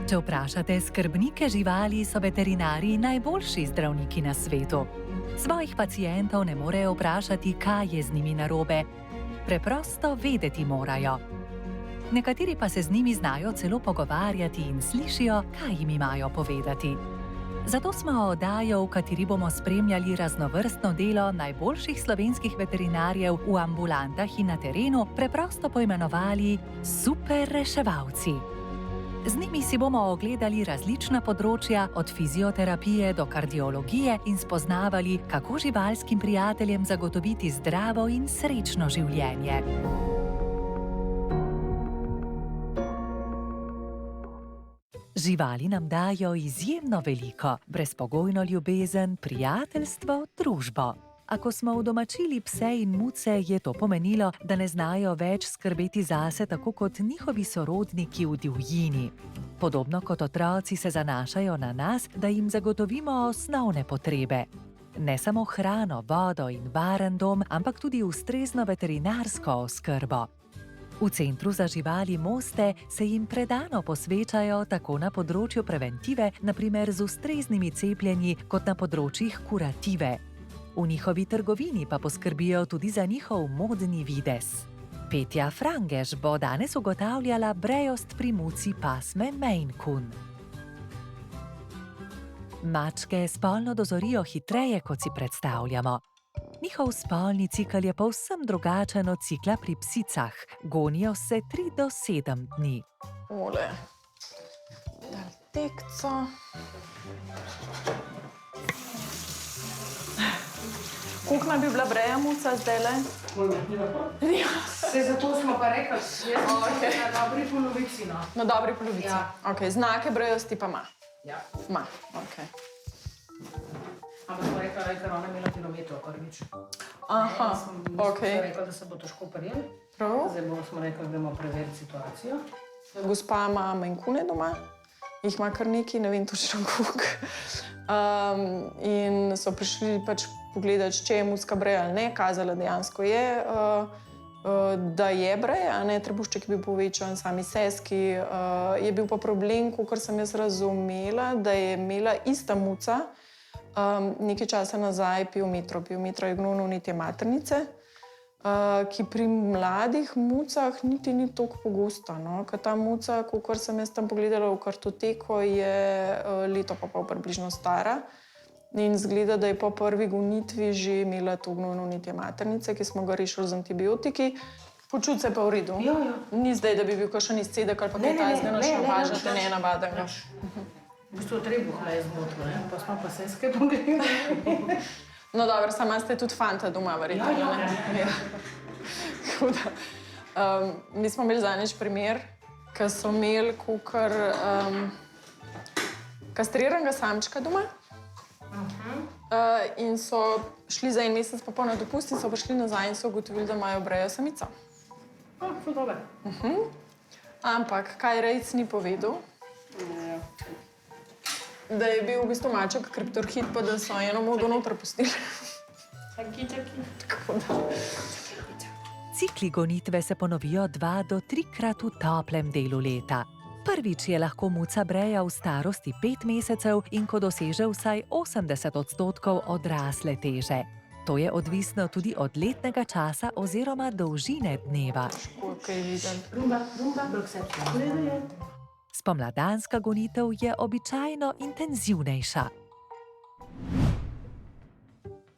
Če vprašate skrbnike živali, so veterinarji najboljši zdravniki na svetu. Svojih pacientov ne morejo vprašati, kaj je z njimi narobe. Preprosto vedeti morajo. Nekateri pa se z njimi znajo celo pogovarjati in slišijo, kaj jim imajo povedati. Zato smo oddajo, v kateri bomo spremljali raznovrstno delo najboljših slovenskih veterinarjev v ambulantah in na terenu, preprosto poimenovali Super reševalci. Z njimi si bomo ogledali različna področja, od fizioterapije do kardiologije in spoznavali, kako živalskim prijateljem zagotoviti zdravo in srečno življenje. Živali nam dajo izjemno veliko, brezpogojno ljubezen, prijateljstvo, družbo. A ko smo udomačili pse in muce, je to pomenilo, da ne znajo več skrbeti zase tako kot njihovi sorodniki v divjini. Podobno kot otroci se zanašajo na nas, da jim zagotovimo osnovne potrebe. Ne samo hrano, vodo in varen dom, ampak tudi ustrezno veterinarsko oskrbo. V Centru za živali Moste se jim predano posvečajo tako na področju preventive, na primer z ustreznimi cepljenji, kot na področjih kurative. V njihovi trgovini pa poskrbijo tudi za njihov modni videz. Petja Frangež bo danes ugotavljala brejost pri muci pasme Maine Coon. Mačke spolno dozorijo hitreje, kot si predstavljamo. Njihov spolni cikel je povsem drugačen od cikla pri psicah. Gonijo se 3 do 7 dni. Ole, dal tekco. Koliko naj bi bila breja muca zdajle? Saj zato smo pa rekli, jaz sem na dobri polovici, no. Na dobri polovici? Ja. Ok, znake brejosti pa ima? Ja. Ma, ok. Ampak smo rekli, da je ona imela kilometrov prvič. Aha, ok. Smo rekli, da se bo težko prijeli. Prav. Zdaj smo rekli, da gremo preveriti situacijo. Gospa ima Maine Coone doma, jih ima kar nekaj, ne vem točno koliko. In so prišli pač pogledati, če je mucka breja ali ne, kazala dejansko je, da je breja, ne, trebušček je bil povečan, sami seski. Je bil pa problem, kakor sem jaz razumela, da je imela ista muca nekaj časa nazaj piometro. Piometro je gnojno vnetje maternice, ki pri mladih mucah niti ni toliko pogosta. No? Ker ta muca, kakor sem jaz tam pogledala v kartoteko, je leto pa pol približno stara. In izgleda, da je po prvi gonitvi že imela to gnojno vnetje maternice, ki smo ga rešili z antibiotiki. Počuti se pa v redu. Jo, jo. Ni zdaj, da bi bil kakšen izcedek ali pa kaj tajzgano še opažate, ne navadenega. V bistvu trebuha je zmotil, ne? Pa smo pa seske pogledali. No dobro, sama ste tudi fanta doma, verjetno. Ja. Tako da, mi smo imeli zadnjič primer, ko so imeli kakor kastriranega samčka doma. In so šli za 1 mesec pa pol na dopust in so prišli nazaj in so ugotovili, da imajo brejo samico. To dober. Ampak kaj rejc ni povedal? Da je bil v bistvu maček kriptorhit, pa da so eno modo noter pustili. Tako da. Cikli gonitve se ponovijo 2 do 3-krat v toplem delu leta. Prvič je lahko muca breja v starosti 5 mesecev in ko doseže vsaj 80% odrasle teže. To je odvisno tudi od letnega časa oziroma dolžine dneva. Koliko je viden. Rumba, brokcepcija. Spomladanska gonitev je običajno intenzivnejša.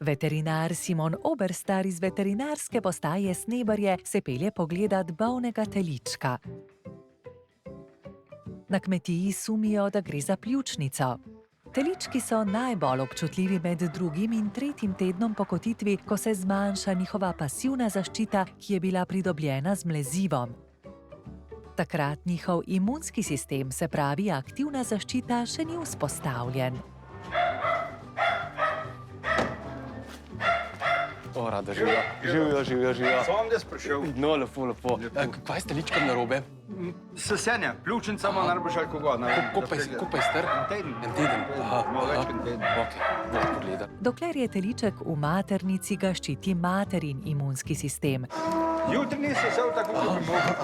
Veterinar Simon Oberstar iz veterinarske postaje Snebarje se pelje pogledat bolnega telička. Na kmetiji sumijo, da gre za pljučnico. Telički so najbolj občutljivi med 2. in 3. tednom po kotitvi, ko se zmanjša njihova pasivna zaščita, ki je bila pridobljena z mlezivom. Takrat njihov imunski sistem, se pravi aktivna zaščita, še ni vzpostavljen. O, rada, živijo. Sam da sprašal. No, lepo. Kaj je s teličkom narobe? Sesenja, pljučnica ima najbolj šalko god. Koliko je star? En teden. Malo več kot en teden. Ok, bom pogledal. Dokler je teliček v maternici, ga ščiti materin imunski sistem. Jutri nisi vse tako, kot bi mogel.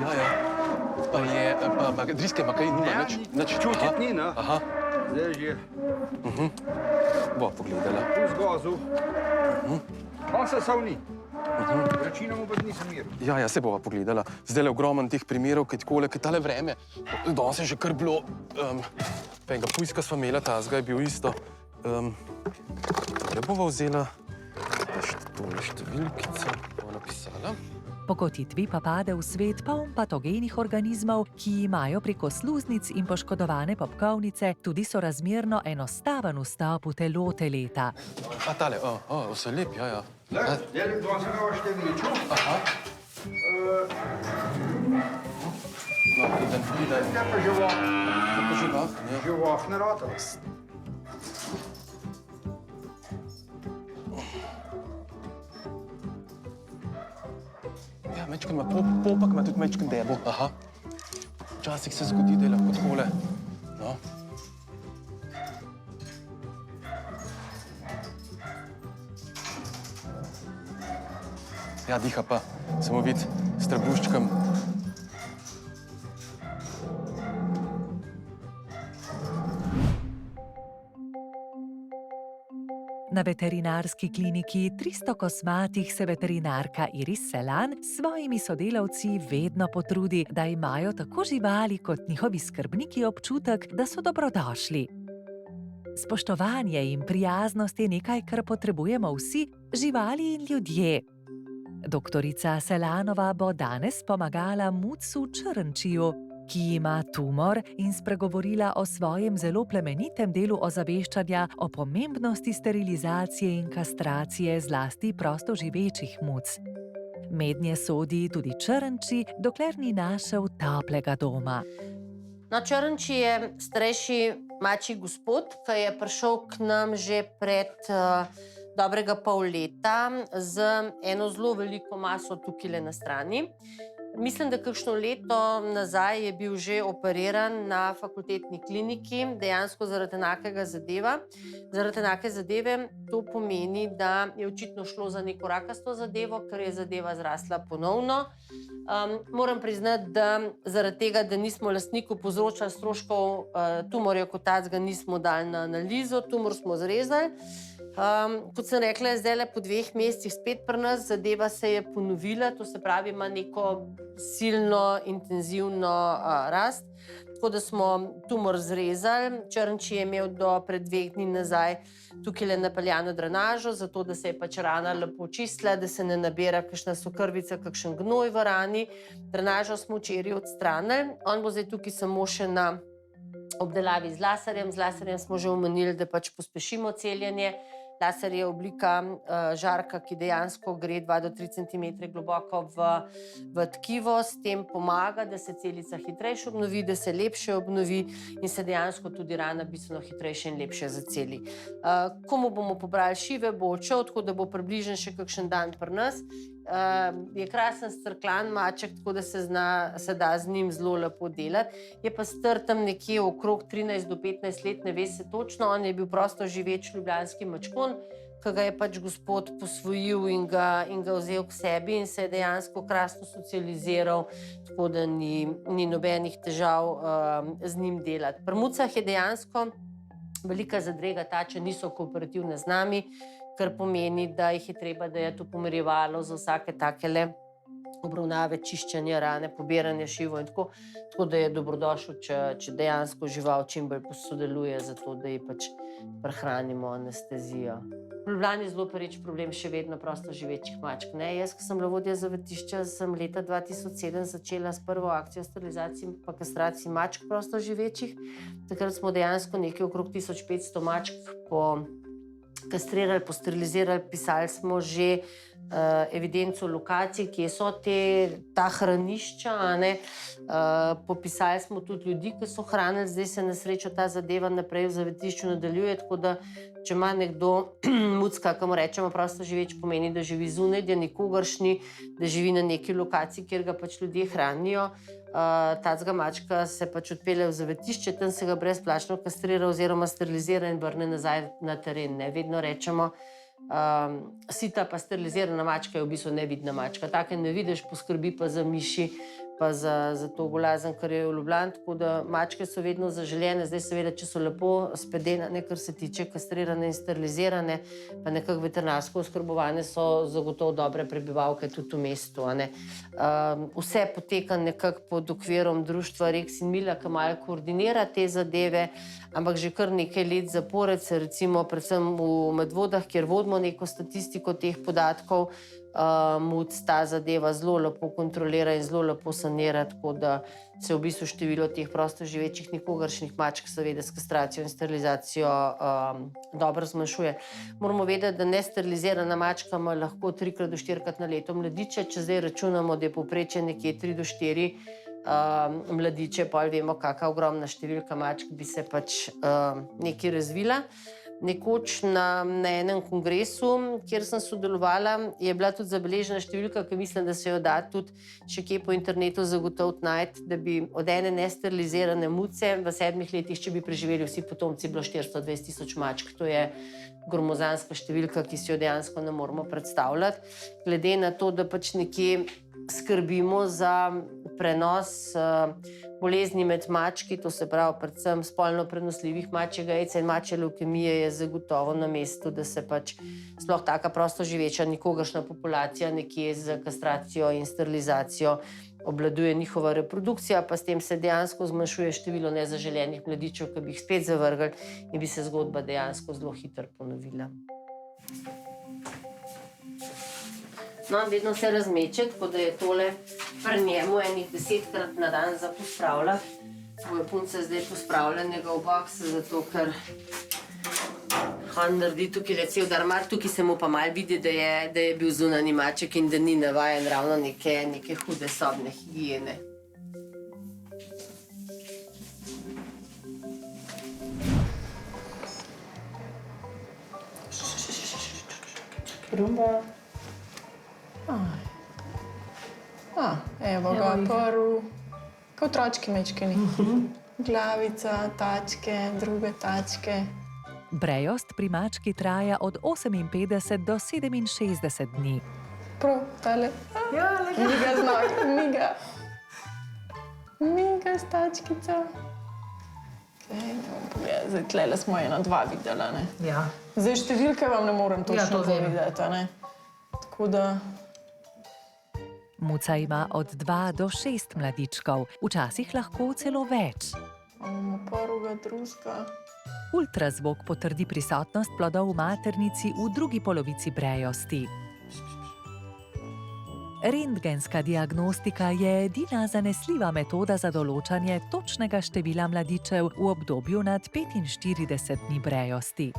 Ja. Pa je, driske ima kaj, nima nič. Čutiti ni, ne? Aha. Zdaj že. Bo pogledala. Tu zgozu. On se sav ni. Večino mu pa nisem miru. Ja, se bova pogledala. Zdaj je ogromen teh primerov, kaj takole, kaj tale vreme. Danes je že kar bilo, enega pujska sva imela, tazga je bil isto. Tole bova vzela, tole številkico, bova napisala. Po kotitvi pa pade v svet poln patogenih organizmov, ki imajo preko sluznic in poškodovane popkovnice tudi sorazmerno enostaven vstop v telo teleta. A tale, vse lep, ja. Zdaj je dva se nova številču. Aha. No, gledaj. Zdaj pa živah. Tako živah, ne? Živah ne rata. Ja, mečken ima popak, ima tudi mečken debel. Aha. Včasih se zgodi, da je lahko takole. No. Ja, diha pa. Samo vid s trebuščkom. Na veterinarski kliniki 300 kosmatih se veterinarka Iris Selan s svojimi sodelavci vedno potrudi, da imajo tako živali kot njihovi skrbniki občutek, da so dobrodošli. Spoštovanje in prijaznost je nekaj, kar potrebujemo vsi, živali in ljudje. Doktorica Selanova bo danes pomagala mucu Črnčiju, ki ima tumor, in spregovorila o svojem zelo plemenitem delu ozaveščanja o pomembnosti sterilizacije in kastracije zlasti prostoživečih muc. Mednje sodi tudi Črnči, dokler ni našel toplega doma. No, Črnči je starejši mačji gospod, ki je prišel k nam že pred dobrega pol leta z eno zelo veliko maso tukaj na strani. Mislim, da kakšno leto nazaj je bil že operiran na fakultetni kliniki, dejansko zaradi enakega zadeva. Zaradi enake zadeve to pomeni, da je očitno šlo za neko rakasto zadevo, ker je zadeva zrasla ponovno. Moram priznati, da zaradi tega, da nismo lastniku povzročali stroškov tumorja kot takega, nismo dali na analizo, tumor smo zrezali. Kot sem rekla, je zdaj po 2 mesecih spet pri nas, zadeva se je ponovila, to se pravi, ima neko silno, intenzivno rast, tako da smo tumor zrezali. Črnči je imel do pred 2 dni nazaj tukaj napeljano drenažo, zato da se je pač rana lepo čistila, da se ne nabira kakšna sokrvica, kakšen gnoj v rani. Drenažo smo včeraj odstranili, on bo zdaj tukaj samo še na obdelavi z laserjem. Z laserjem smo že omenili, da pač pospešimo celjenje. Laser je oblika žarka, ki dejansko gre 2 do 3 cm globoko v tkivo, s tem pomaga, da se celica hitrejše obnovi, da se lepše obnovi in se dejansko tudi rana bistveno hitrejše in lepše zaceli. Komu bomo pobrali šive, bo odšel, tako da bo približen še kakšen dan pri nas. Je krasen strklan maček, tako da se da z njim zelo lepo delati. Je pa star tam nekje okrog 13 do 15 let, ne ve se točno. On je bil prosto živeč ljubljanski mačkon, ki ga je pač gospod posvojil in ga vzel k sebi in se je dejansko krasno socializiral, tako da ni nobenih težav z njim delati. Pri mucah je dejansko velika zadrega ta, če niso kooperativne z nami, kar pomeni, da jih je treba dajati v pomirjevalo za vsake takele obravnave, čiščenja rane, pobiranje šivov in tako da je dobrodošel, če dejansko žival čim bolj sodeluje za to, da ji pač prehranimo anestezijo. V Ljubljani je zelo pereč problem še vedno prosto živečih mačk. Jaz, ko sem bila vodja zavetišča, sem leta 2007 začela s prvo akcijo sterilizacije in kastracije mačk prosto živečih. Takrat smo dejansko nekaj okrog 1500 mačk kastrirali, posterilizirali, pisali smo že evidenco lokacij, kje so ta hranišča. Popisali smo tudi ljudi, ki so hranili, zdaj se na srečo ta zadeva naprej v zavetišču nadaljuje, tako da če ima nekdo mucka, ki mu rečemo prosto živeč, pomeni, da živi zunaj, da nikogaršnji, da živi na neki lokaciji, kjer ga pač ljudje hranijo. Tacga mačka se pač odpelje v zavetišče, tam se ga brezplačno kastrira oziroma sterilizira in vrne nazaj na teren. Vedno rečemo, sita pa sterilizirana mačka je v bistvu nevidna mačka. Take ne vidiš, poskrbi pa za miši, pa za to bolezen, kar je v Ljubljani. Tako da mačke so vedno zaželene. Zdaj seveda, če so lepo spedenane, kar se tiče kastrirane in sterilizirane, pa nekako veterinarsko oskrbovane, so zagotovo dobre prebivalke tudi v mestu. Vse poteka nekako pod okvirom društva Rex in Mila, ki malo koordinira te zadeve, ampak že kar nekaj let zapored se recimo predvsem v Medvodah, kjer vodimo neko statistiko teh podatkov, muc ta zadeva zelo lepo kontrolira in zelo lepo sanira, tako da se v bistvu število teh prosto živečih nikogaršnjih mačk seveda s kastracijo in sterilizacijo dobro zmanjšuje. Moramo vedeti, da nesterilizirana mačka ima lahko 3 do 4 na leto mladiče, če zdaj računamo, da je povprečje nekje 3 do 4 mladiče, pa vemo, kakšna ogromna številka mačk bi se pač nekaj razvila. Nekoč na enem kongresu, kjer sem sodelovala, je bila tudi zabeležena številka, ki mislim, da se jo da tudi še kje po internetu zagotoviti najti, da bi od ene nesterilizirane muce v 7 letih, če bi preživeli vsi potomci, bilo 420.000 mačk. To je gromozanska številka, ki si jo dejansko ne moremo predstavljati. Glede na to, da pač nekje skrbimo za prenos bolezni med mački, to se pravi predvsem spolno prenosljivih mačjega AIDS in mačje levkemije, je zagotovo na mestu, da se pač sploh taka prosto živeča nikogaršna populacija nekje z kastracijo in sterilizacijo obvladuje njihova reprodukcija, pa s tem se dejansko zmanjšuje število nezaželenih mladičev, ki bi jih spet zavrgli in bi se zgodba dejansko zelo hitro ponovila. No, vedno se razmeče, tako da je tole pri njemu enih 10krat na dan za pospravljati. Moja punca zdaj pospravlja njegov boks, zato ker on naredi tukaj cel darmar, tukaj se mu pa malo vidi, da je bil zunanji maček in da ni navajen ravno neke hude sobne higiene. Rumba. Evo ga prv, kot otročki mečkini. Glavica, tačke, druge tačke. Brejost pri mački traja od 58 do 67 dni. Prav, tale. Miga z nog, miga. Miga s tačkico. Zdaj, tlele smo 1-2 videla, ne? Ja. Zdaj, številke vam ne morem točno povedati, ne? Tako da... Muca ima od 2 do 6 mladičkov, včasih lahko celo več. Imamo prvega, drugega. Ultrazvok potrdi prisotnost plodov v maternici v drugi polovici brejosti. Rentgenska diagnostika je edina zanesljiva metoda za določanje točnega števila mladičev v obdobju nad 45 dni brejosti.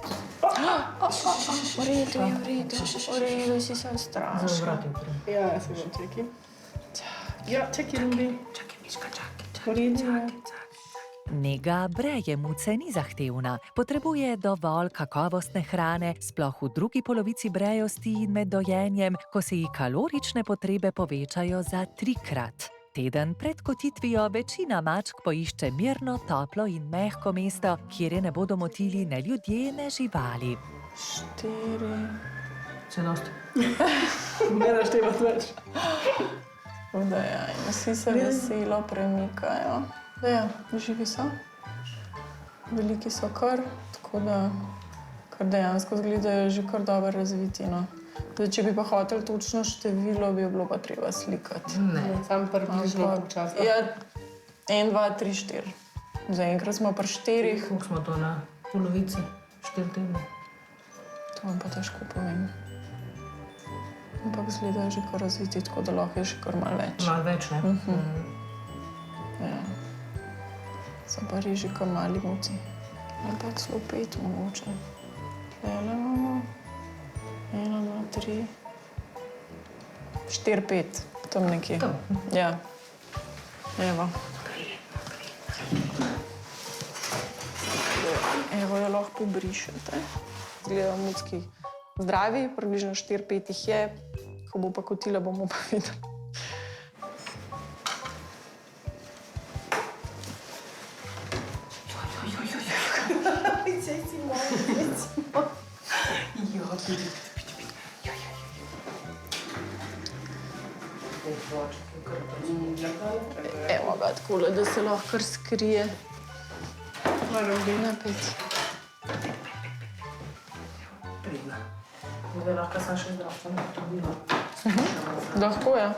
V redu, si se strašno. Zavratim. Ja, se bom čekaj. Ja, čekaj, Rumbi. Čakaj, Miška, čakaj. V redu. Nega breje muce ni zahtevna, potrebuje dovolj kakovostne hrane, sploh v drugi polovici brejosti in med dojenjem, ko se ji kalorične potrebe povečajo za 3-krat. Teden pred kotitvijo večina mačk poišče mirno, toplo in mehko mesto, kjer je ne bodo motili ne ljudje, ne živali. 4. Vse dosti. Ne naštevati več. Da ja, in vsi se veselo premikajo. Da ja, živi so. Veliki so kar, tako da kar dejansko izgledajo že kar dobro razviti, no. Zdaj, če bi pa hotel točno število, bi bilo pa treba slikati. Ne. Sam približno počasno. Ja, 1, 2, 3, 4. Zaenkrat smo pri 4. Koliko smo to na polovici? 4 tedne. To vam pa težko povem. Ampak izgledajo že kar razviti, tako da lahko je še kar malo več. Malo več, ne? Ja. So pa reži kar mali muci. Ampak celo 5 mogoče. Tele imamo. 1, 2, 3, 4-5, tam nekje. Ja. Evo. Evo jo lahko pobrišete. Zgledajo mucki zdravi, približno 4-5 jih je. Ko bo pa kotila, bomo pa videli. Evo ga takole, da se lahko kar skrije. Napet. Pridna. Zdaj lahko sem še zdravstveno potrdila. Lahko, ja.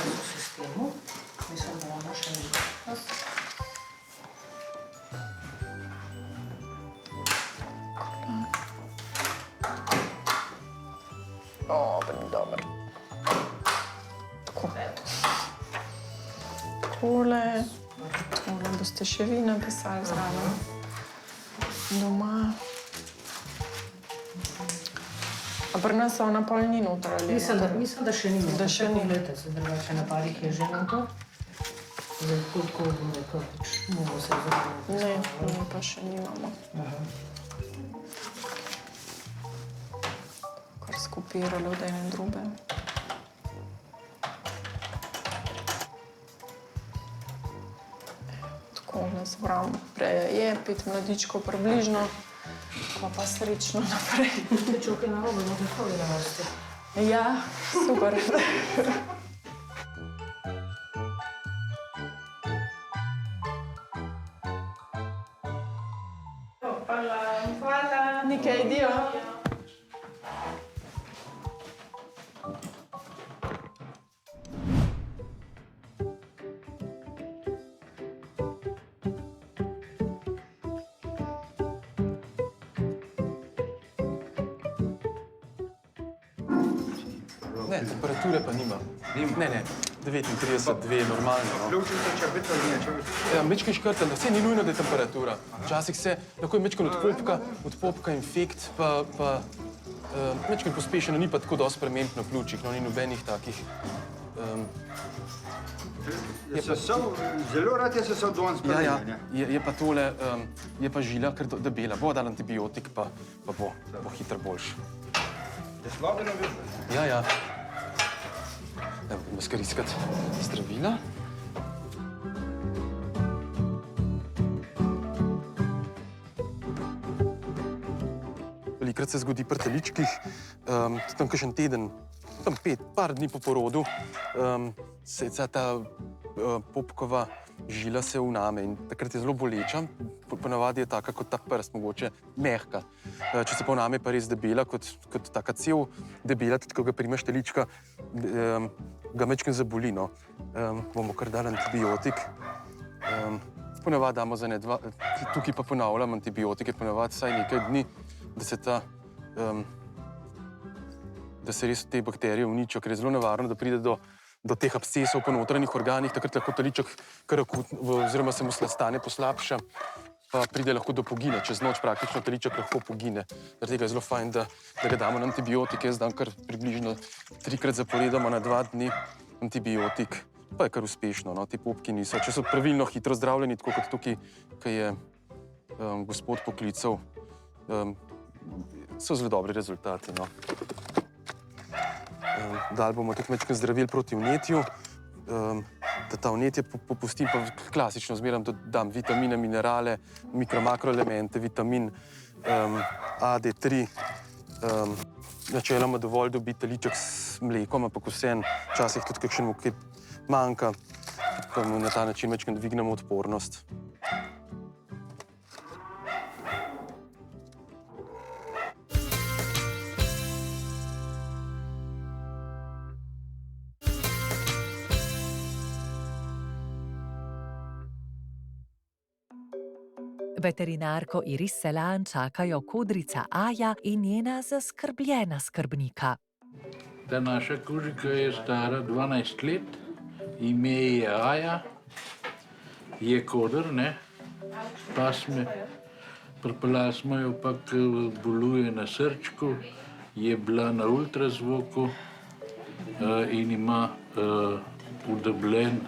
V sistemu. Mislim, da ona še ni. Dobro. Tako. Tole boste še vi napisali zraven. Doma. A pri nas ona pol ni noter ali? Mislim, da še ni. Da še ni. Poglejte, se drugače na parih je že noter. Zdaj, koliko bom rekel, bomo se zapravo. Ne, mi pa še nimamo. Kar skopirali od ene druge. Tako, ne se pravim, prej je 5 mladičkov približno, pa srečno naprej. Čovke na robe, bomo tako na vrsti. Ja, super. Hvala. Nikaj, dio. Ne, temperature pa nima. Ne, 39,2 je normalno. No. Ključica, če biti ali ne, če biti. Ja, mečkaj škrten, da se ni nujno, da je temperatura. Včasih se lahko je mečkaj odpopka infekt, pa mečkaj pospešeno, ni pa tako dosti sprememb na pljučih, no, ni nobenih takih. Zelo rad je sesav danes Ja, spremljen. je pa tole, je pa žila kar debela. Bo dal antibiotik, pa bo hitro boljši. Je slabo na vrhu. Ja. Evo, gremo skar iskati zdravila. Velikrat se zgodi pri teličkih, tam kakšen teden, tam 5, par dni po porodu, se ta popkova žila se vname in takrat je zelo boleča. Ponavadi je taka kot ta prst, mogoče mehka. Če se pa vname, pa res debela, kot taka cev debela, tudi ko ga primeš telička, ga mečken zaboli, no. Bomo kar dali antibiotik. Ponavadi damo za ne dva, tukaj pa ponavljam antibiotike, ponavadi vsaj nekaj dni, da se res te bakterije uničijo, ker je zelo nevarno, da pride do teh abscesov po notranjih organih, takrat lahko teliček kar oziroma se mu stanje poslabša, pa pride lahko do pogine. Čez noč praktično teliček lahko pogine. Zaradi tega je zelo fajn, da ga damo na antibiotik. Jaz dam kar približno 3-krat zaporedoma na 2 dni antibiotik. Pa je kar uspešno, no, ti popki niso. Če so pravilno hitro zdravljeni, tako kot tukaj, ki je gospod poklical, so zelo dobri rezultati, no. Dali bomo tudi mečken zdravil proti vnetju, da ta vnetje popustim, pa klasično zmeram dam vitamine, minerale, mikro-makroelemente, vitamin A, D3. Načeloma dovolj dobi teliček s mlekom, ampak vseeno včasih tudi kakšnemu kaj manjka, pa mu na ta način mečken dvignemo odpornost. Veterinarko Iris Selan čakajo kodrica Aja in njena zaskrbljena skrbnika. Ta naša kužika je stara 12 let, ime je Aja, je koder, ne, pasme Pripeljali smo jo pa, ke boluje na srčku, je bila na ultrazvoku in ima udobljen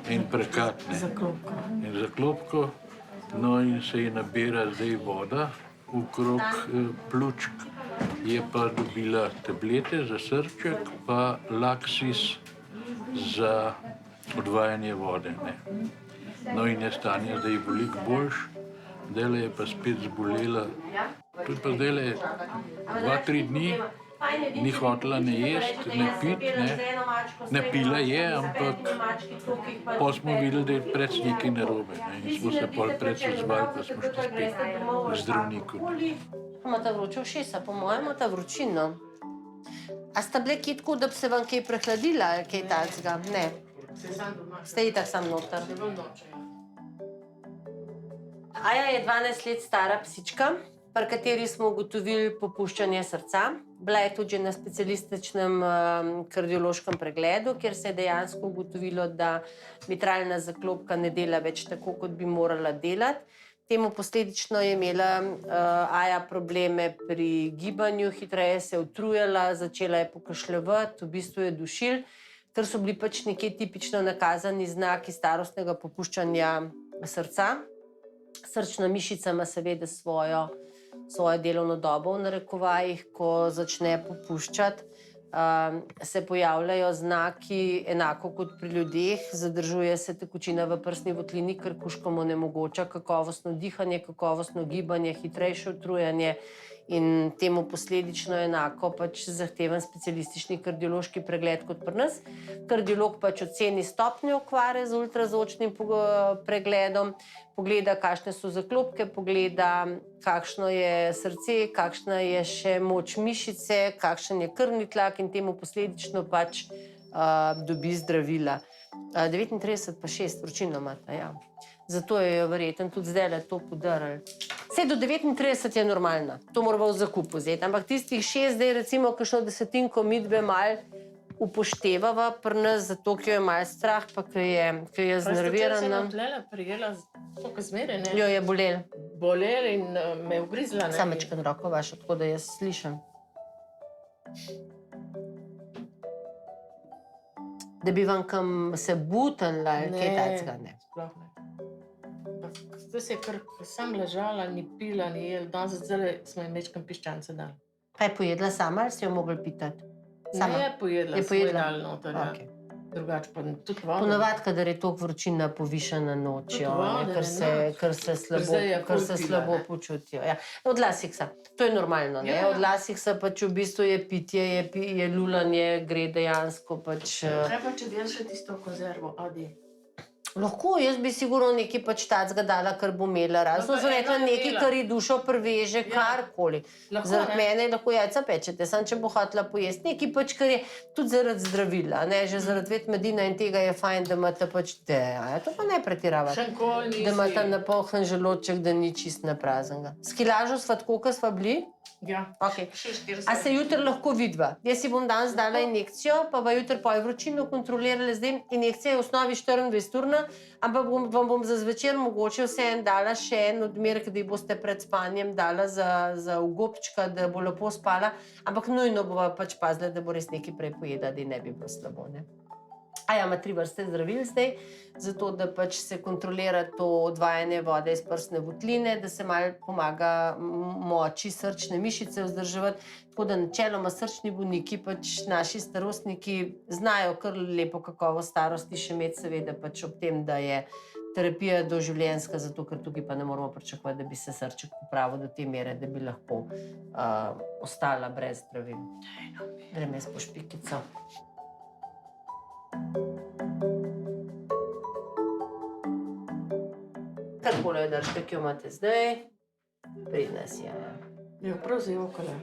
en prekat, ne. In zaklopko. No in se ji nabira zdaj voda okrog pljučk. Je pa dobila tablete za srček, pa laksis za odvajanje vode, ne. No in je stanje zdaj veliko boljše. Zdajle je pa spet zbolela. To je pa zdajle 2-3 dni, ni hotela ne jesti, ne piti, ne. Ne pila je, ampak pol smo videli, da je preč nekaj narobe, ne. In smo se pol preč odzvali, pa smo šli spet k zdravniku. Imate vroče ušesa, po mojem imate vročino. A sta bile kje tako, da bi se vam kaj prehladila, ali kaj takega? Ne. Ste itak sam noter. Aja je 12 let stara psička, pri kateri smo ugotovili popuščanje srca. Bila je tudi že na specialističnem kardiološkem pregledu, kjer se je dejansko ugotovilo, da mitralna zaklopka ne dela več tako, kot bi morala delati. Temu posledično je imela Aja probleme pri gibanju, hitreje se je utrujala, začela je pokašljevati, v bistvu je dušil, ker so bili pač nekje tipično nakazani znaki starostnega popuščanja srca. Srčna mišica ima seveda svojo delovno dobo v narekovajih, ko začne popuščati. Se pojavljajo znaki enako kot pri ljudeh, zadržuje se tekočina v prsni votlini, kar kužkom onemogoča kakovostno dihanje, kakovostno gibanje, hitrejše utrujanje in temu posledično enako pač zahteven specialistični kardiološki pregled kot pri nas. Kardiolog pač oceni stopnjo okvare z ultrazvočnim pregledom, pogleda, kakšne so zaklopke, pogleda, kakšno je srce, kakšna je še moč mišice, kakšen je krvni tlak in temu posledično pač dobi zdravila. 39 pa 6 vročino imata, ja. Zato je verjetno tudi zdajle to podarili. Vse do 39 je normalna, to moramo v zakupu vzeti, ampak tistih 6 zdaj recimo kakšno desetinko midve malo upoštevava pri nas, zato ker jo je malo strah, pa ker je znervirana. Se je tlele prijela, toliko zmeraj, ne? Jo je bolel. Bolel in me je ugrizla, ne? Samečken roko vašo, tako da jaz slišim. Da bi vam kam se butanila, ali kaj takega, ne. Sploh ne. Zdaj se je kar sam ležala, ni pila, ni jela. Danes zdaj smo ji mečkam piščance dali. Pa je pojedla sama ali si jo mogli pitati? Sama? Ne, je pojedla, Je smo ji pojedla? dali noter, ja. Okej. Drugače pa tudi voda. Ponavadi, kadar je toliko vročina povišana nočjo, Tudi vode, ker Zdaj je ful se pila, slabo ne. počutijo. Ja. Od lasiksa, to je normalno, ne? Ja. Od lasiksa pač v bistvu je pitje, je lulanje, gre dejansko pač... Kaj pa, če bi jaz še tisto konzervo, Adi? Lahko, jaz bi sigurno nekaj pač tacga dala, kar bo imela. Razno pa sem rekla ena je nekaj, imela. kar ji dušo preveže, Ja. karkoli. Lahko, Zaradi ne? mene lahko jajca pečete, samo če bo hotela pojesti. Nekaj pač, kar je tudi zaradi zdravila, ne? Že zaradi vetmedina in tega je fajn, da imate pač to pa ne pretiravati. Še nikoli nisi. Da imate napolnjen želodček, da ni čist na praznega. S kilažo sva tako, kot sva bili. Ja. Okay. 46. A se jutri lahko vidva? Jaz si bom danes dala injekcijo, pa bo jutri pol vročino kontrolirala. Zdaj injekcija je v osnovi 24-urna, ampak vam bom za zvečer mogoče vseeno dala še en odmerek, da ji boste pred spanjem dala za ugobčka, da bo lepo spala, ampak nujno bova pač pazila, da bo res nekaj prej pojedla, da ji ne bi bilo slabo, ne? Aja ima 3 vrste zdravil zdaj, zato da pač se kontrolira to odvajanje vode iz prsne votline, da se malo pomaga moči srčne mišice vzdrževati. Tako da načeloma srčni bolniki, pač naši starostniki znajo kar lepo kakovost starosti še imeti, seveda pač ob tem, da je terapija doživljenjska, zato ker tukaj pa ne moramo pričakovati, da bi se srček popravil do te mere, da bi lahko ostala brez zdravil. Grem jaz po špikico. Karkoli držite, ki jo imate zdaj, pridna si je. Jo, prav zajokala.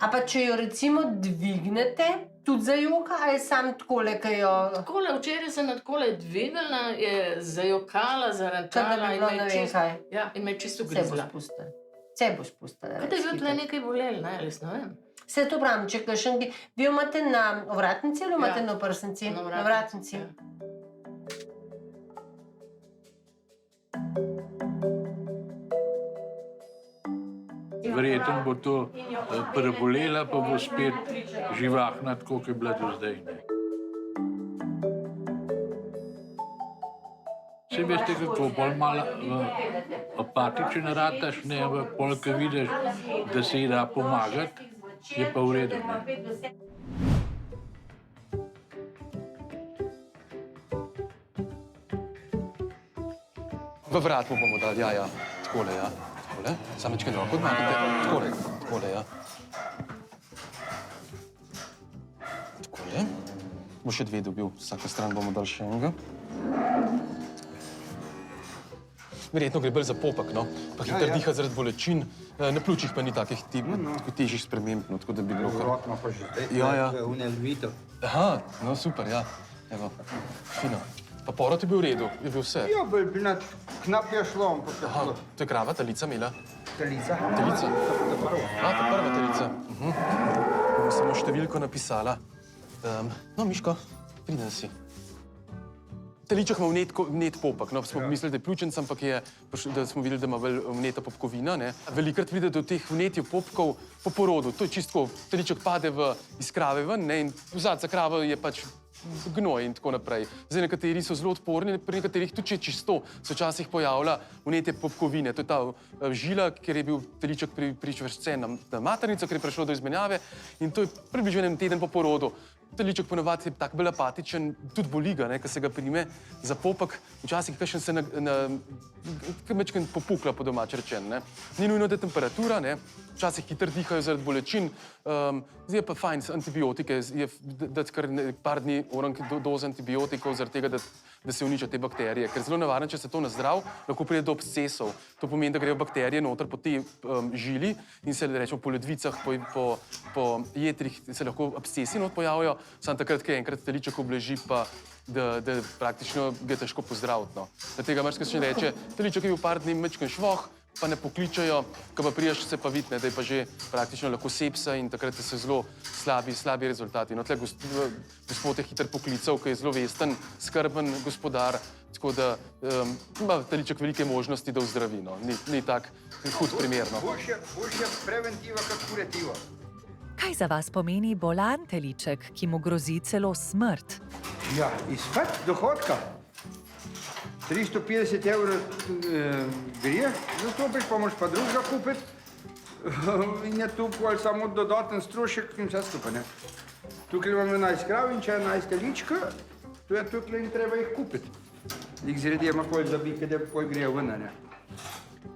A pa če jo recimo dvignete, tudi zajoka ali sam takole, ki jo... Takole, včeraj sem takole dvignila, je zajokala, Kaj da zarančala bi in bilo me ne je vem čisto... kaj. Ja, in me je čisto Vse boš ugrizla. pustila. Vse boš pustila. Kaj da je bilo tle nekaj bolelo, ne, ali ne vem. Vse to pravim, če kakšen... Vi jo imate na ovratnici ali jo imate Ja. na oprsnici? Na Na ovratnici. ja. verjetno bo to prebolela, pa bo spet živahna, tako kot je bila do zdaj. Ne. Saj veste, kako bolj malo apatičen rataš, ne, ampak pol, ko vidiš, da se ji da pomagati, je pa v redu. Ne. V vrat mu bomo dali, ja, takole, ja. Takole, samo večkaj roko odmaknite. Takole, ja. Takole. Bo še dve dobil, vsaka stran bomo dali še enega. Verjetno gre bolj za popek, no. Pa hiter diha zaradi bolečin. Na pljučih pa ni takih težjih sprememb, no, tako da bi bilo kar... Rotno pa že zdaj, Ja. unelvito. Aha, no super, ja. Evo, fino. Pa porod je bil v redu, je bil vse. Ja, bolj bi na knap je šlo, ampak je Aha, šlo. to je krava, telica imela? Telica. Telica? To prvo. A, to je prva telica. Bom samo številko napisala. No, Miško, pridem si. Teliček ima vnet popek, no, smo mislili, da je pljučenc, ampak da smo videli, da ima vneta popkovina, ne. Velikrat pride do teh vnetij popkov po porodu, to je čisto, teliček pade iz krave ven, ne, in zadnja krava je pač gnoj in tako naprej. Zdaj, nekateri so zelo odporni, pri nekaterih tudi če je čisto, se včasih pojavlja vnetje popkovine. To je ta žila, kjer je bil teliček pričvrščen na maternico, ker je prišlo do izmenjave in to je približno en teden po porodu. Teliček ponovadi je tak bolj apatičen, tudi boli ga, ker se ga prime za popek. Včasih kakšen se mečken popukla, po domače rečen. Ni nujno, da je temperatura, včasih hitro dihajo zaradi bolečin. Zdaj je pa fajn antibiotike, dati kar par dni doze antibiotikov zaradi tega, da se uničijo te bakterije. Ker zelo nevarno, če se to nazdrav, lahko pride do abscesov. To pomeni, da grejo bakterije noter po tej žili in se rečemo po ledvicah, po jetrih se lahko abscesi not pojavijo. Samo takrat, ko enkrat teliček obleži, pa da praktično ga je težko pozdraviti. Zaradi tega marsikaj reče, teliček je bil par dni mečken švoh, pa ne pokličajo, ko pa priješ, se pa vidi, da je pa že praktično lahko sepsa in takrat so zelo slabi rezultati. No, tle gospod je hiter poklical, ki je zelo vesten, skrben gospodar, tako da ima teliček velike možnosti, da ozdravi. Ni tak hud primer. Boljše preventiva kot kurativa. Kaj za vas pomeni bolan teliček, ki mu grozi celo smrt? Ja, izpad dohodka. 350 € grije, zastopiš, pa moraš pa drugega kupiti. In je tu pol samo dodaten strošek in vse skupaj, ne. Tukaj imam 11 krav in če 11 telička, to je tukaj in treba jih kupiti. Jih zredimo pol za bike, da pol grejo ven, ne.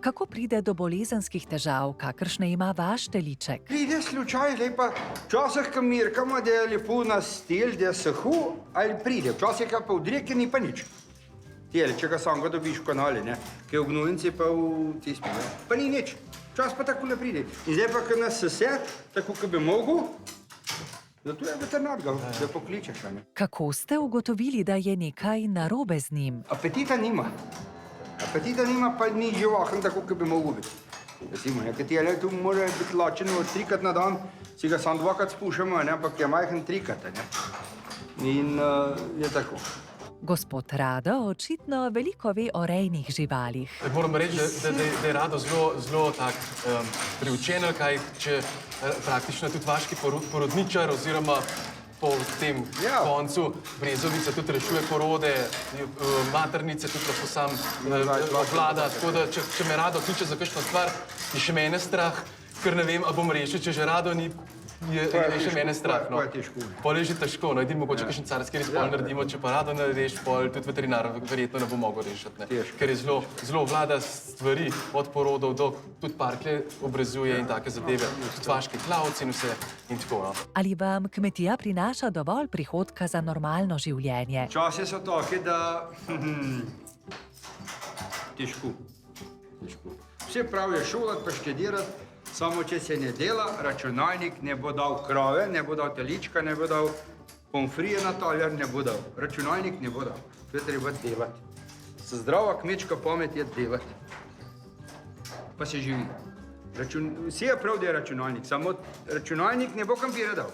Kako pride do bolezenskih težav, kakršne ima vaš teliček? Pride slučaj, zdaj pa včasih, ko mirkamo, da je lepo na stel, da je suho, ali pride. Včasih pa v dreke ni pa nič. Tele, če ga sam ga dobiš v kanali, ne, ki je v gnojnici pa v tispi, ne, pa ni nič. Včasih pa tako ne pride. In zdaj pa, ko nas sese, tako, ko bi mogel, zato je veterinar ga, da pokličeš, ne. Kako ste ugotovili, da je nekaj narobe z njim? Apetita nima. Apetita nima, pa ni živahen tako, kot bi mogel biti. Recimo, ker tele tu mora biti lačen od 3-krat na dan, si ga samo 2-krat spuščamo, ampak je majhen 3-krat, ne. In je tako. Gospod Rado očitno veliko ve o rejnih živalih. Moram reči, da je Rado zelo tak priučen, kaj če praktično tudi vaški porodničar oziroma po tem koncu Brezovica tudi rešuje porode, maternice tudi lahko sam obvlada. Tako da, če me Rado kliče za kakšno stvar, je še mene strah, ker ne vem, a bom rešil, če že Rado ni, je še mene strah. Pol je že težko, edino mogoče kakšen carski res pol naredimo, če pa Rado ne reš, pol tudi veterinar verjetno ne bo mogel rešiti. Ker je zelo vlada stvari od porodov do tudi parklje obrezuje in take zadeve, tudi vaški klavci in vse in tako. Ali vam kmetija prinaša dovolj prihodka za normalno življenje? Časi so take, da težko. Vse prav je šolati pa študirati, samo če se ne dela, računalnik ne bo dal krave, ne bo dal telička, ne bo dal pomfrije na taljar, ne bo dal. Računalnik ne bo dal. To je treba delati. Zdrava kmečka pamet je delati. Pa se živi. Vse je prav, da je računalnik, samo računalnik ne bo kampira dal.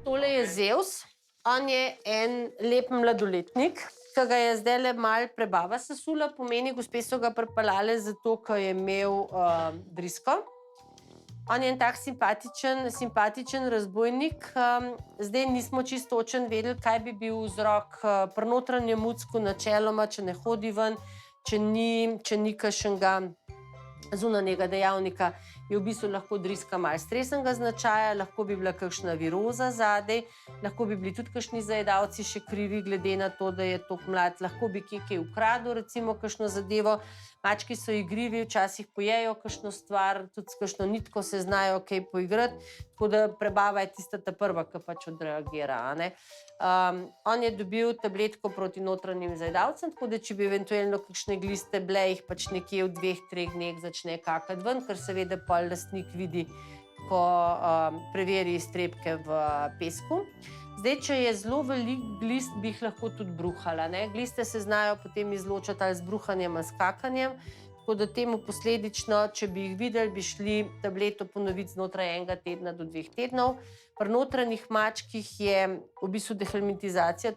Tole je Zeus. On je en lep mladoletnik, ki ga je zdaj le mal prebava sesula, pomeni, gospe so ga pripeljale zato, ker je imel drisko. On je en tak simpatičen razbojnik. Zdaj nismo čisto točen vedeli, kaj bi bil vzrok pri notranjem mucku načeloma, če ne hodi ven, če ni kakšnega zunanjega dejavnika, je v bistvu lahko driska malo stresnega značaja, lahko bi bila kakšna viroza zadaj, lahko bi bili tudi kakšni zajedavci še krivi, glede na to, da je toliko mlad, lahko bi kaj ukradel, recimo kakšno zadevo. Mački so igrivi, včasih pojejo kakšno stvar, tudi s kakšno nitko se znajo kaj poigrati, tako da prebava je tista ta prva, ki pač odreagira. On je dobil tabletko proti notranjim zajedavcem, tako da če bi eventualno kakšne gliste bile, jih pač nekje v 2-3 dneh začne kakati ven, ker seveda pol lastnik vidi, ko preveri iztrebke v pesku. Zdaj, če je zelo velik glist, bi jih lahko tudi bruhala. Gliste se znajo potem izločati ali z bruhanjem ali skakanjem, tako da temu posledično, če bi jih videli, bi šli tableto ponoviti znotraj 1 tedna do 2 tednov. Pri notranjih mačkih je v bistvu dehelmintizacija,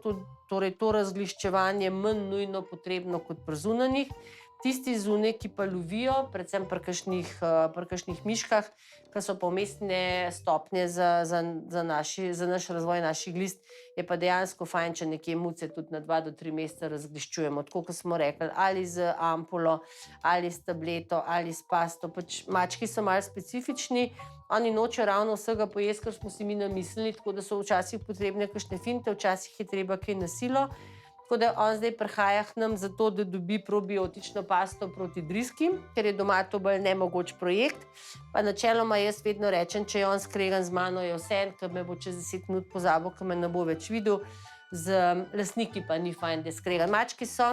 torej to razgliščevanje manj nujno potrebno kot pri zunanjih. Tisti zunaj, ki pa lovijo, predvsem pri kakšnih miškah, ki so pa vmesne stopnje za naš razvoj naših glist, je pa dejansko fajn, če nekje muce tudi na 2 do 3 mesece razgliščujemo. Tako, kot smo rekli, ali z ampulo, ali s tableto, ali s pasto. Pač mački so malo specifični, oni nočejo ravno vsega pojesti, kar smo si mi namislili, tako da so včasih potrebne kakšne finte, včasih je treba kaj na silo. Tako da on zdaj prihaja k nam zato, da dobi probiotično pasto proti driski, ker je doma to bolj nemogoč projekt. Pa načeloma jaz vedno rečem, če je on skregan z mano, je vse, ker me bo čez 10 minut pozabil, ker me ne bo več videl. Z lastniki pa ni fajn, da je skregan. Mački so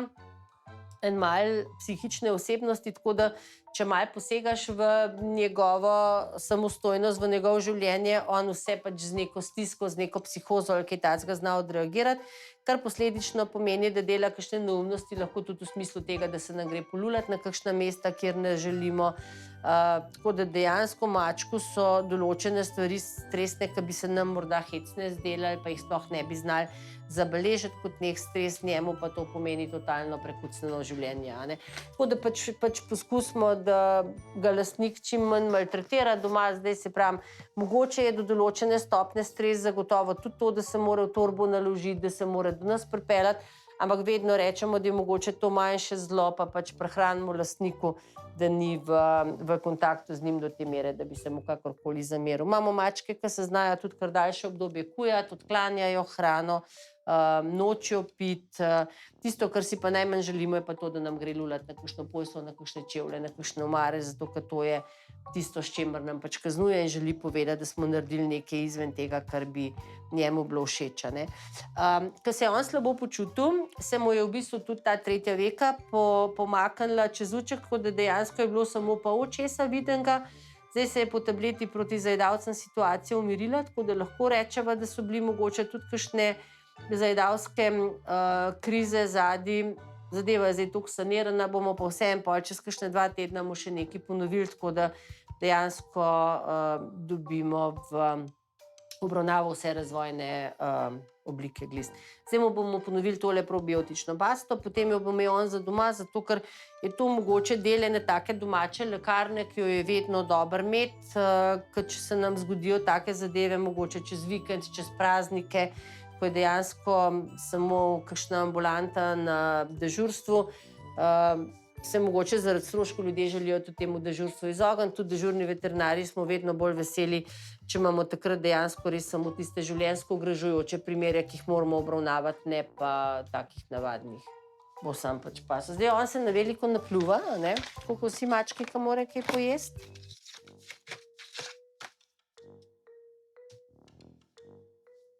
en mal psihične osebnosti, tako da če malo posegaš v njegovo samostojnost, v njegovo življenje, on vse pač z neko stisko, z neko psihozo ali kaj takega zna odreagirati, kar posledično pomeni, da dela kakšne neumnosti, lahko tudi v smislu tega, da se nam gre polulati na kakšna mesta, kjer ne želimo. Tako da dejansko mačku so določene stvari stresne, ki bi se nam morda hecne zdele ali pa jih sploh ne bi znali zabeležiti kot nek stres, njemu pa to pomeni totalno prekucnjeno življenje. Tako da pač poskusimo, da ga lastnik čim manj maltretira doma. Zdaj se pravim, mogoče je do določene stopnje stres zagotovo tudi to, da se mora v torbo naložiti, da se mora do nas pripeljati, ampak vedno rečemo, da je mogoče to manjše zlo, pa pač prehranimo lastniku, da ni v kontaktu z njim do te mere, da bi se mu kakorkoli zameril. Imamo mačke, ki se znajo tudi kar daljše obdobje kujati, odklanjajo hrano, nočijo piti. Tisto, kar si pa najmanj želimo, je pa to, da nam gre lulati na kakšno pojslo, na kakšne čevlje, na kakšne omare, zato ker to je tisto, s čimer nam pač kaznuje in želi povedati, da smo naredili nekaj izven tega, kar bi njemu bilo všeč. Ko se je on slabo počutil, se mu je v bistvu tudi ta 3. veka pomaknila čez uček, tako da dejansko je bilo samo pol očesa videnega. Zdaj se je po tableti proti zajedavcem situacija umirila, tako da lahko rečeva, da so bili mogoče tudi kakšne zajedavske krize zadaj. Zadeva je zdaj toliko sanirana, bomo pa vseeno pol čez kakšne 2 tedna mu še nekaj ponovili, tako da dejansko dobimo v obravnavo vse razvojne oblike glist. Zdaj mu bomo ponovili tole probiotično pasto, potem jo bo imel on za doma, zato ker je to mogoče del ene take domače lekarne, ki jo je vedno dobro imeti, ker če se nam zgodijo take zadeve, mogoče čez vikend, čez praznike, ko je dejansko samo kakšna ambulanta na dežurstvu, se mogoče zaradi stroškov ljudje želijo tudi temu dežurstvu izogniti. Tudi dežurni veterinarji smo vedno bolj veseli, če imamo takrat dejansko res samo tiste življenjsko ogrožajoče primere, ki jih moramo obravnavati, ne pa takih navadnih. Bo sam pač pasel. Zdaj on se na veliko napljuva, tako kot vsi mački, ki morajo kaj pojesti.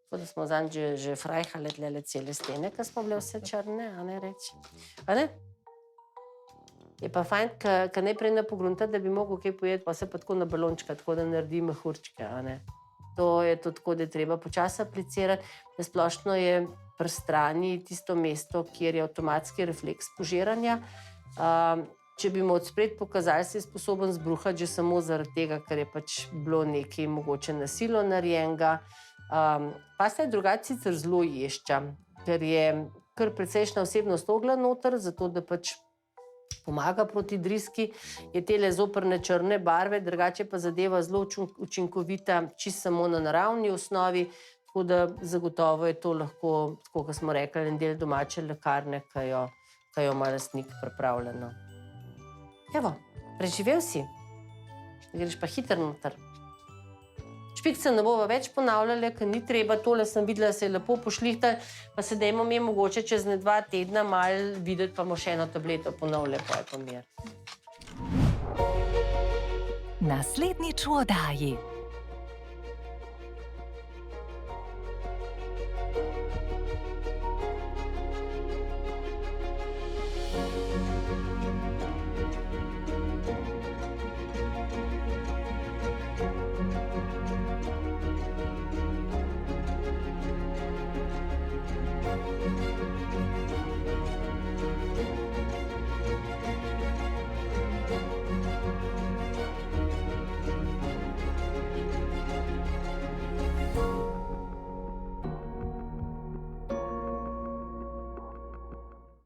Tako da smo zanj že frajhale tlele cele stene, ker smo bile vse črne, reči. Je pa fajn, ker najprej ne pogrunta, da bi mogel kaj pojeti, pa se pa tako na balončka, tako da naredi mehurčke. To je to tako, da je treba počasi aplicirati. Splošno je pri strani tisto mesto, kjer je avtomatski refleks požiranja. Če bi mu odspred pokazali, se je sposoben zbruhati že samo zaradi tega, ker je pač bilo nekaj mogoče na silo narejenega. Pasta je drugače sicer zelo ješča, ker je kar precejšnja osebnost ogla noter, zato da pač pomaga proti driski, je tele zoprne črne barve, drugače pa zadeva zelo učinkovita, čisto samo na naravni osnovi, tako da zagotovo je to lahko, tako kot smo rekli, en del domače lekarne, ki jo ima lastnik pripravljeno. Evo, preživel si. Greš pa hitro noter. Špikce ne bova več ponavljali, ker ni treba, tole sem videla, se je lepo pošlihtal, pa se dajmo mi mogoče čez 2 tedna malo videti, pa bomo še eno tableto ponovili, pa je pa mir. Naslednjič v oddaji.